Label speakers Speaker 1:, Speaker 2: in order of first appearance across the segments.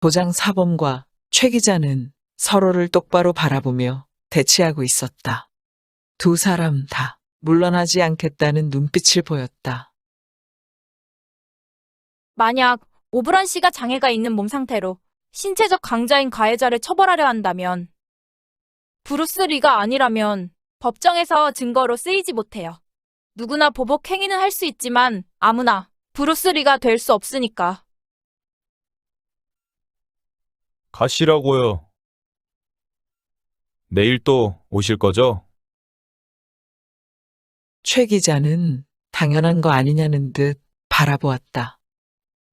Speaker 1: 도장 사범과 최 기자는 서로를 똑바로 바라보며 대치하고 있었다. 두 사람 다 물러나지 않겠다는 눈빛을 보였다.
Speaker 2: 만약 오브란 씨가 장애가 있는 몸 상태로 신체적 강자인 가해자를 처벌하려 한다면 브루스 리가 아니라면 법정에서 증거로 쓰이지 못해요. 누구나 보복 행위는 할 수 있지만 아무나 브루스 리가 될 수 없으니까.
Speaker 3: 가시라고요. 내일 또 오실 거죠?
Speaker 1: 최 기자는 당연한 거 아니냐는 듯 바라보았다.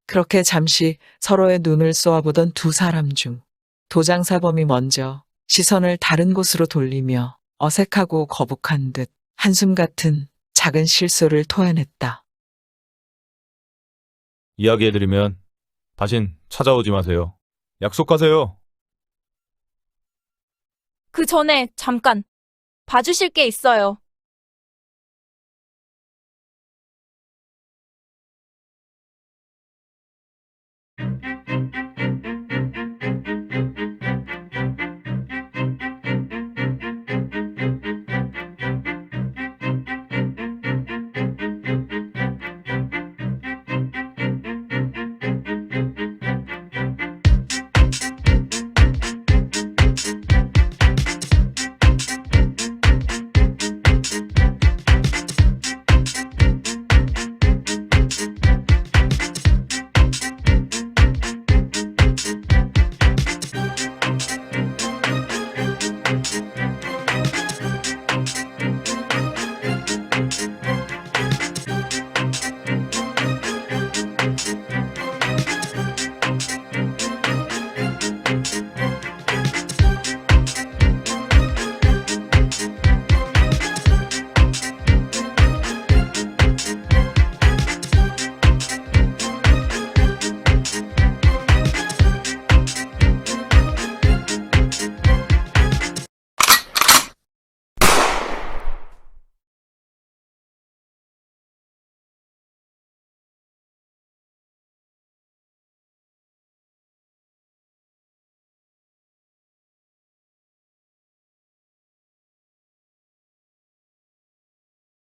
Speaker 1: 그렇게 잠시 서로의 눈을 쏘아보던 두 사람 중 도장 사범이 먼저 시선을 다른 곳으로 돌리며 어색하고 거북한 듯 한숨 같은 작은 실수를 토해냈다.
Speaker 3: 이야기해드리면 다신 찾아오지 마세요. 약속하세요.
Speaker 2: 그 전에 잠깐 봐주실 게 있어요.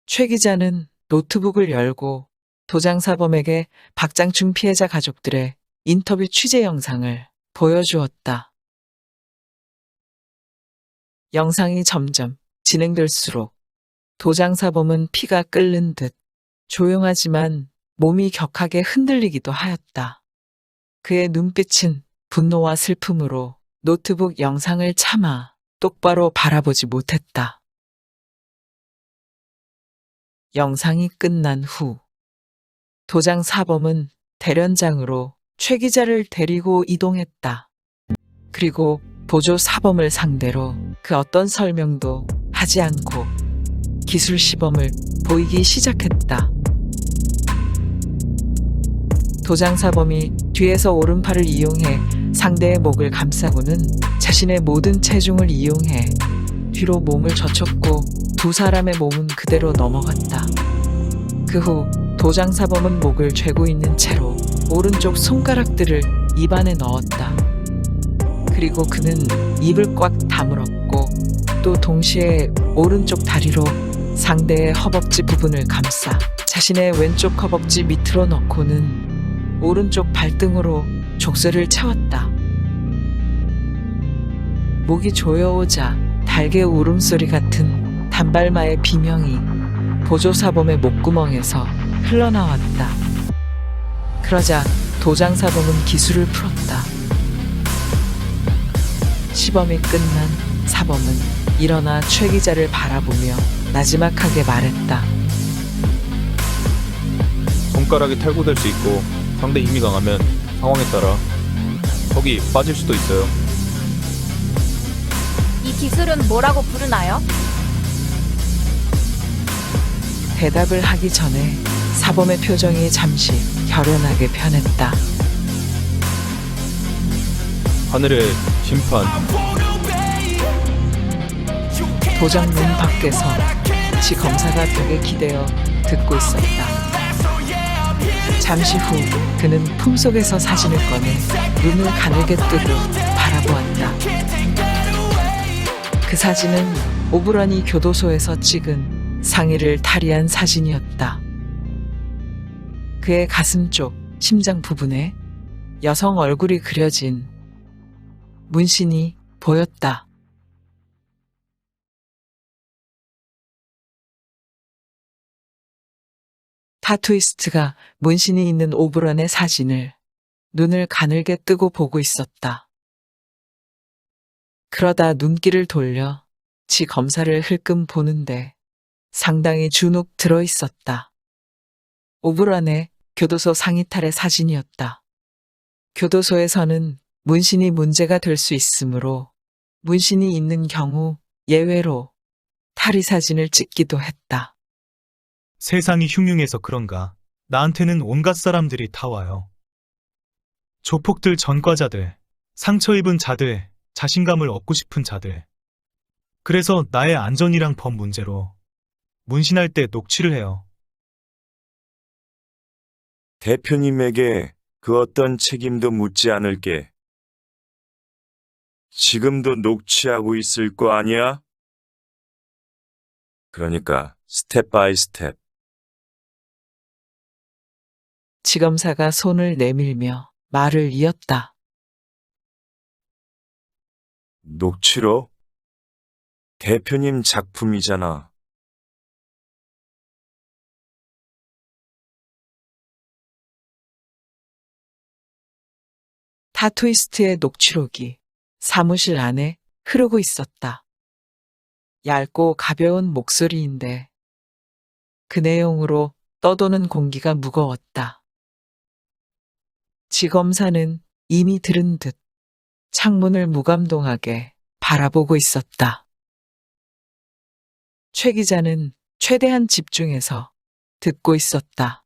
Speaker 1: 최 기자는 노트북을 열고 도장 사범에게 박장춘 피해자 가족들의 인터뷰 취재 영상을 보여주었다. 영상이 점점 진행될수록 도장 사범은 피가 끓는 듯 조용하지만 몸이 격하게 흔들리기도 하였다. 그의 눈빛은 분노와 슬픔으로 노트북 영상을 차마 똑바로 바라보지 못했다. 영상이 끝난 후 도장 사범은 대련장으로 최 기자를 데리고 이동했다. 그리고 보조 사범을 상대로 그 어떤 설명도 하지 않고 기술 시범을 보이기 시작했다. 도장 사범이 뒤에서 오른팔을 이용해 상대의 목을 감싸고는 자신의 모든 체중을 이용해 뒤로 몸을 젖혔고 두 사람의 몸은 그대로 넘어갔다. 그 후 도장 사범은 목을 죄고 있는 채로 오른쪽 손가락들을 입안에 넣었다. 그리고 그는 입을 꽉 다물었고 또 동시에 오른쪽 다리로 상대의 허벅지 부분을 감싸 자신의 왼쪽 허벅지 밑으로 넣고는 오른쪽 발등으로 족쇄를 채웠다. 목이 조여오자 달개 울음소리 같은 단발마의 비명이 보조 사범의 목구멍에서 흘러나왔다. 그러자 도장 사범은 기술을 풀었다. 시범이 끝난 사범은 일어나 최 기자를 바라보며 나지막하게 말했다.
Speaker 3: 손가락이 탈구될 수 있고 상대 힘이 강하면 상황에 따라 턱이 빠질 수도 있어요.
Speaker 2: 이 기술은 뭐라고 부르나요?
Speaker 1: 대답을 하기 전에 사범의 표정이 잠시 결연하게 변했다.
Speaker 3: 하늘의 심판.
Speaker 1: 도장 문 밖에서 지 검사가 벽에 기대어 듣고 있었다. 잠시 후 그는 품속에서 사진을 꺼내 눈을 가늘게 뜨고 바라보았다. 그 사진은 오브런이 교도소에서 찍은 상의를 탈의한 사진이었다. 그의 가슴 쪽 심장 부분에 여성 얼굴이 그려진 문신이 보였다. 타투이스트가 문신이 있는 오브런의 사진을 눈을 가늘게 뜨고 보고 있었다. 그러다 눈길을 돌려 지 검사를 흘끔 보는데 상당히 주눅 들어 있었다. 오브런의 교도소 상의탈의 사진이었다. 교도소에서는 문신이 문제가 될 수 있으므로 문신이 있는 경우 예외로 탈의 사진을 찍기도 했다.
Speaker 4: 세상이 흉흉해서 그런가 나한테는 온갖 사람들이 다 와요. 조폭들, 전과자들, 상처 입은 자들, 자신감을 얻고 싶은 자들. 그래서 나의 안전이랑 법 문제로 문신할 때 녹취를 해요.
Speaker 5: 대표님에게 그 어떤 책임도 묻지 않을게. 지금도 녹취하고 있을 거 아니야? 그러니까 스텝 바이 스텝.
Speaker 1: 지검사가 손을 내밀며 말을 이었다.
Speaker 5: 녹취록? 대표님 작품이잖아.
Speaker 1: 타투이스트의 녹취록이 사무실 안에 흐르고 있었다. 얇고 가벼운 목소리인데 그 내용으로 떠도는 공기가 무거웠다. 지검사는 이미 들은 듯 창문을 무감동하게 바라보고 있었다. 최 기자는 최대한 집중해서 듣고 있었다.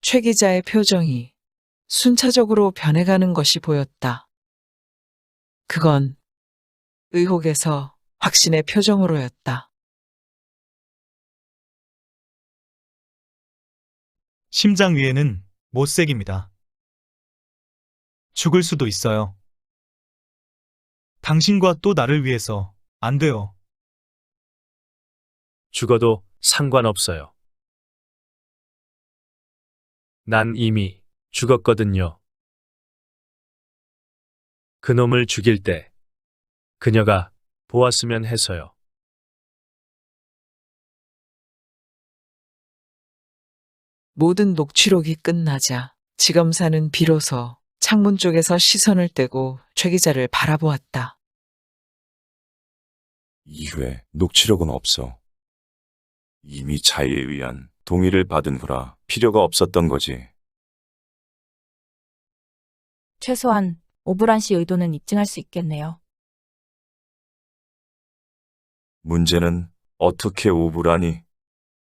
Speaker 1: 최 기자의 표정이 순차적으로 변해가는 것이 보였다. 그건 의혹에서 확신의 표정으로였다.
Speaker 4: 심장 위에는 못색입니다. 죽을 수도 있어요. 당신과 또 나를 위해서 안 돼요.
Speaker 6: 죽어도 상관없어요. 난 이미 죽었거든요. 그놈을 죽일 때 그녀가 보았으면 해서요.
Speaker 1: 모든 녹취록이 끝나자 지검사는 비로소 창문 쪽에서 시선을 떼고 최 기자를 바라보았다.
Speaker 5: 이후에 녹취록은 없어. 이미 자의에 의한 동의를 받은 후라 필요가 없었던 거지.
Speaker 2: 최소한 오브란 씨 의도는 입증할 수 있겠네요.
Speaker 5: 문제는 어떻게 오브라니?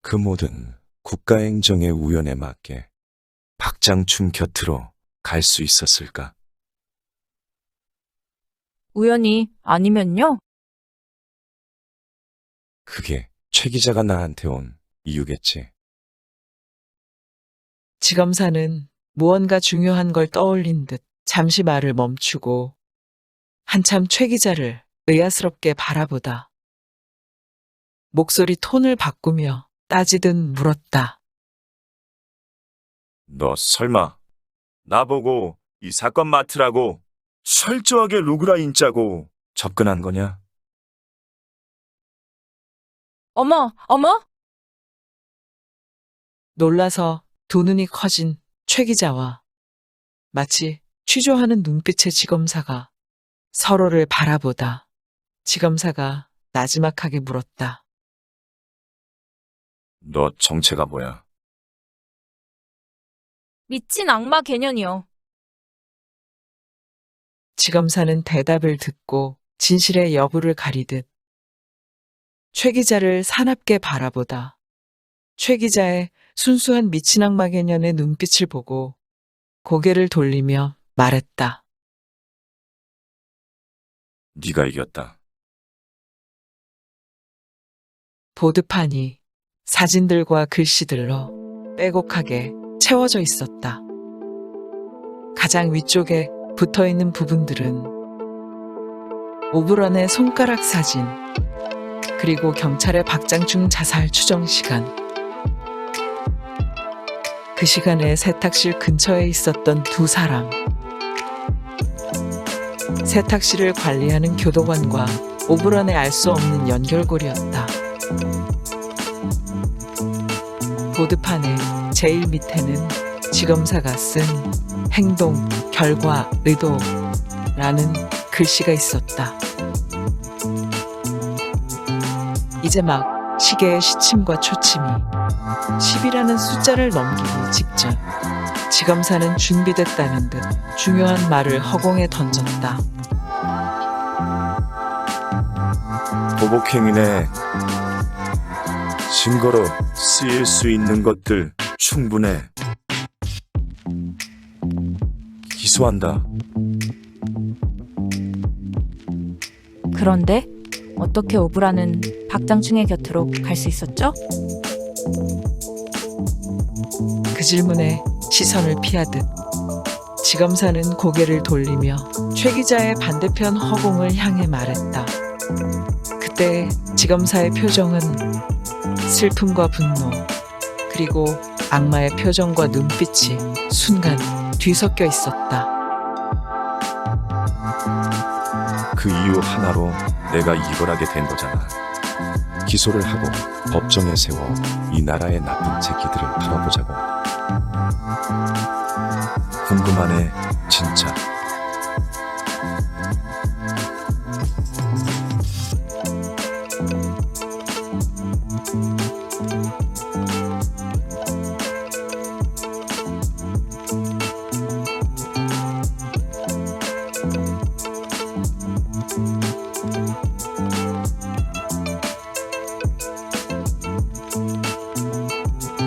Speaker 5: 그 모든 국가행정의 우연에 맞게 박장춘 곁으로 갈 수 있었을까?
Speaker 2: 우연히 아니면요?
Speaker 5: 그게 최 기자가 나한테 온 이유겠지.
Speaker 1: 지검사는 무언가 중요한 걸 떠올린 듯 잠시 말을 멈추고 한참 최 기자를 의아스럽게 바라보다 목소리 톤을 바꾸며 따지듯 물었다.
Speaker 5: 너 설마 나보고 이 사건 맡으라고 철저하게 로그라인 짜고 접근한 거냐?
Speaker 2: 어머, 어머?
Speaker 1: 놀라서 두 눈이 커진 최 기자와 마치 취조하는 눈빛의 지검사가 서로를 바라보다 지검사가 나지막하게 물었다.
Speaker 5: 너 정체가 뭐야?
Speaker 2: 미친 악마 개년이요.
Speaker 1: 지검사는 대답을 듣고 진실의 여부를 가리듯 최 기자를 사납게 바라보다 최 기자의 순수한 미친 악마 개년의 눈빛을 보고 고개를 돌리며 말했다.
Speaker 5: 네가 이겼다.
Speaker 1: 보드판이 사진들과 글씨들로 빼곡하게 채워져 있었다. 가장 위쪽에 붙어 있는 부분들은 오브런의 손가락 사진, 그리고 경찰의 박장충 자살 추정 시간. 그 시간에 세탁실 근처에 있었던 두 사람. 세탁실을 관리하는 교도관과 오브런의 알 수 없는 연결고리였다. 보드판의 제일 밑에는 지검사가 쓴 행동, 결과, 의도라는 글씨가 있었다. 이제 막 시계의 시침과 초침이 10이라는 숫자를 넘기기 직전, 지검사는 준비됐다는 듯 중요한 말을 허공에 던졌다.
Speaker 5: 보복행위네. 증거로 쓰일 수 있는 것들 충분해. 기소한다.
Speaker 2: 그런데 어떻게 오브라는 박장충의 곁으로 갈 수 있었죠?
Speaker 1: 그 질문에 시선을 피하듯 지검사는 고개를 돌리며 최 기자의 반대편 허공을 향해 말했다. 그때 지검사의 표정은 슬픔과 분노, 그리고 악마의 표정과 눈빛이 순간 뒤섞여 있었다.
Speaker 5: 그 이유 하나로 내가 이걸 하게 된 거잖아. 기소를 하고 법정에 세워 이 나라의 나쁜 새끼들을 털어보자고. 궁금하네, 진짜.